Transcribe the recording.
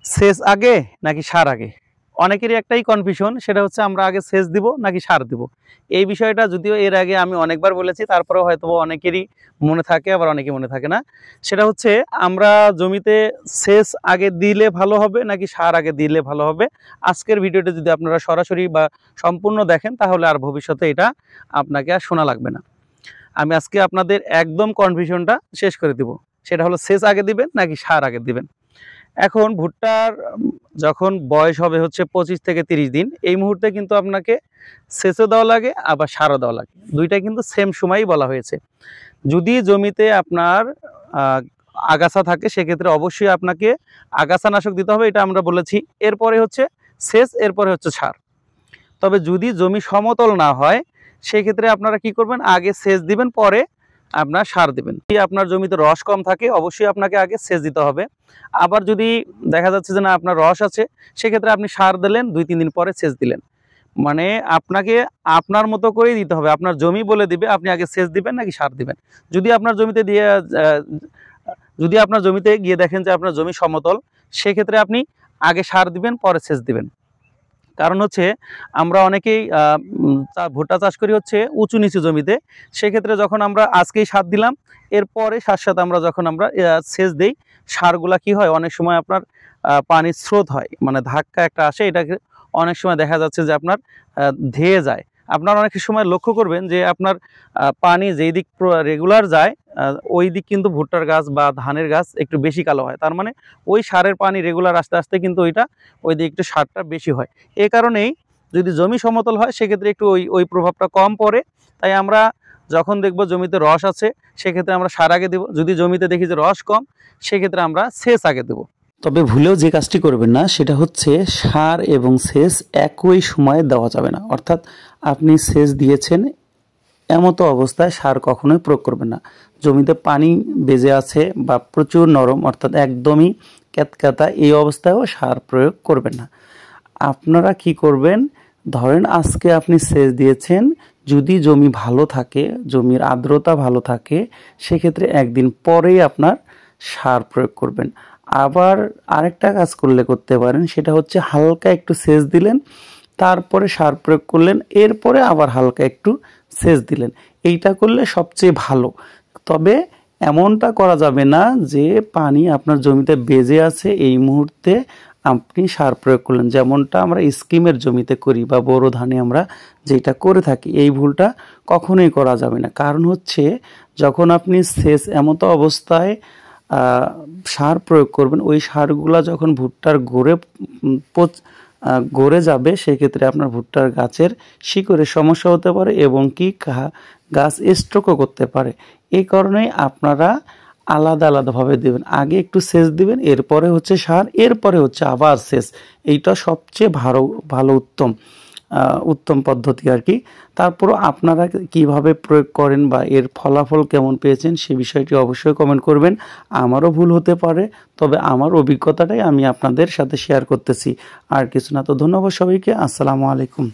সেচ আগে নাকি সার আগে? অনেকেরই একটাই কনফিউশন, সেটা হচ্ছে আমরা আগে সেচ দিব নাকি সার দিব। এই বিষয়টা যদিও এর আগে আমি অনেকবার বলেছি, তারপরেও হয়তো অনেকেরই মনে থাকে, আবার অনেকেই মনে থাকে না। সেটা হচ্ছে আমরা জমিতে সেচ আগে দিলে ভালো হবে নাকি সার আগে দিলে ভালো হবে। আজকের ভিডিওটা যদি আপনারা সরাসরি বা সম্পূর্ণ দেখেন, তাহলে আর ভবিষ্যতে এটা আপনাকে আর শোনা লাগবে না। আমি আজকে আপনাদের একদম কনফিউশনটা শেষ করে দিব। সেটা হলো সেচ আগে দিবেন নাকি সার আগে দিবেন। এখন ভুট্টার যখন বয়স হবে হচ্ছে 25 থেকে 30 দিন, এই মুহূর্তে কিন্তু আপনাকে সেচও দেওয়া লাগে, আবার সারও দেওয়া লাগে। দুইটা কিন্তু সেম সময়ই বলা হয়েছে। যদি জমিতে আপনার আগাছা থাকে, সেক্ষেত্রে অবশ্যই আপনাকে আগাছানাশক দিতে হবে, এটা আমরা বলেছি। এরপরে হচ্ছে সেচ, এরপরে হচ্ছে সার। তবে যদি জমি সমতল না হয়, সেক্ষেত্রে আপনারা কি করবেন, আগে সেচ দিবেন, পরে আপনার সার দিবেন। যদি আপনার জমিতে রস কম থাকে, অবশ্যই আপনাকে আগে সেচ দিতে হবে। আবার যদি দেখা যাচ্ছে যে না আপনার রস আছে, সেক্ষেত্রে আপনি সার দিলেন, 2-3 দিন পরে সেচ দিলেন। মানে আপনাকে আপনার মতো করেই দিতে হবে। আপনার জমি বলে দিবে আপনি আগে সেচ দিবেন নাকি সার দিবেন। যদি আপনার জমিতে যদি আপনার জমিতে গিয়ে দেখেন যে আপনার জমি সমতল, সেক্ষেত্রে আপনি আগে সার দিবেন, পরে সেচ দিবেন। কারণ হচ্ছে আমরা অনেকেই ভুট্টা চাষ করি হচ্ছে উঁচু নিচু জমিতে। সেক্ষেত্রে যখন আমরা আজকেই সার দিলাম, এরপরে সাথে আমরা যখন আমরা সেচ দিই, সারগুলা কি হয়, অনেক সময় আপনার পানির স্রোত হয়, মানে ধাক্কা একটা আসে, এটাকে অনেক সময় দেখা যাচ্ছে যে আপনার ধেয়ে যায়। আপনার অনেক সময় লক্ষ্য করবেন যে আপনার পানি যেই দিক রেগুলার যায়, ওই দিক কিন্তু ভুট্টার গাছ বা ধানের গাছ একটু বেশি কালো হয়। তার মানে ওই সারের পানি রেগুলার আস্তে আস্তে কিন্তু ওই দিকে একটু সারটা বেশি হয়। এই কারণেই যদি জমি সমতল হয়, সেক্ষেত্রে একটু ওই প্রভাবটা কম পড়ে। তাই আমরা যখন দেখব জমিতে রস আছে, সেক্ষেত্রে আমরা সার আগে দেব। যদি জমিতে দেখি যে রস কম, সেক্ষেত্রে আমরা সেচ আগে দেব। তবে ভুলেও যে কাজটি করবেন না, সেটা হচ্ছে সার এবং সেচ একই সময়ে দেওয়া যাবে না। অর্থাৎ আপনি সেচ দিয়েছেন, এমতো অবস্থায় সার কখনোই প্রয়োগ করবেন না। জমিতে পানি বেজে আছে বা প্রচুর নরম, অর্থাৎ একদমই ক্যাতক্যাতা, এই অবস্থায়ও সার প্রয়োগ করবেন না। আপনারা কি করবেন, ধরেন আজকে আপনি সেচ দিয়েছেন, যদি জমি ভালো থাকে, জমির আর্দ্রতা ভালো থাকে, সেক্ষেত্রে একদিন পরেই আপনার সার প্রয়োগ করবেন। আবার আরেকটা কাজ করতে পারেন, সেটা হচ্ছে হালকা একটু সেচ দিলেন, তারপরে সার প্রয়োগ করলেন, এরপরে আবার হালকা একটু সেচ দিলেন। এইটা করলে সবচেয়ে ভালো। তবে এমনটা করা যাবে না যে পানি আপনার জমিতে বেজে আছে, এই মুহূর্তে আপনি সার প্রয়োগ করলেন, যেমনটা আমরা স্কিমের জমিতে করি বা বোরো ধানে আমরা যেটা করে থাকি। এই ভুলটা কখনোই করা যাবে না। কারণ হচ্ছে যখন আপনি সেচ এমতো অবস্থায় সার প্রয়োগ করবেন, ওই সারগুলা যখন ভুট্টার গড়ে যাবে, সেক্ষেত্রে আপনার ভুট্টার গাছের শিকড়ে সমস্যা হতে পারে এবং কি গাছ স্ট্রোকও করতে পারে। এই কারণেই আপনারা আলাদা আলাদাভাবে দেবেন। আগে একটু সেচ দিবেন, এরপরে হচ্ছে সার, এরপরে হচ্ছে আবার সেচ। এইটা সবচেয়ে ভালো উত্তম পদ্ধতি আর কি। তারপরও আপনারা কিভাবে প্রয়োগ করেন বা এর ফলাফল কেমন পেয়েছেন, সে বিষয়টি অবশ্যই কমেন্ট করবেন। আমারও ভুল হতে পারে, তবে আমার অভিজ্ঞতাটাই আমি আপনাদের সাথে শেয়ার করতেছি, আর কিছু না। তো ধন্যবাদ সবাইকে। আসসালামু আলাইকুম।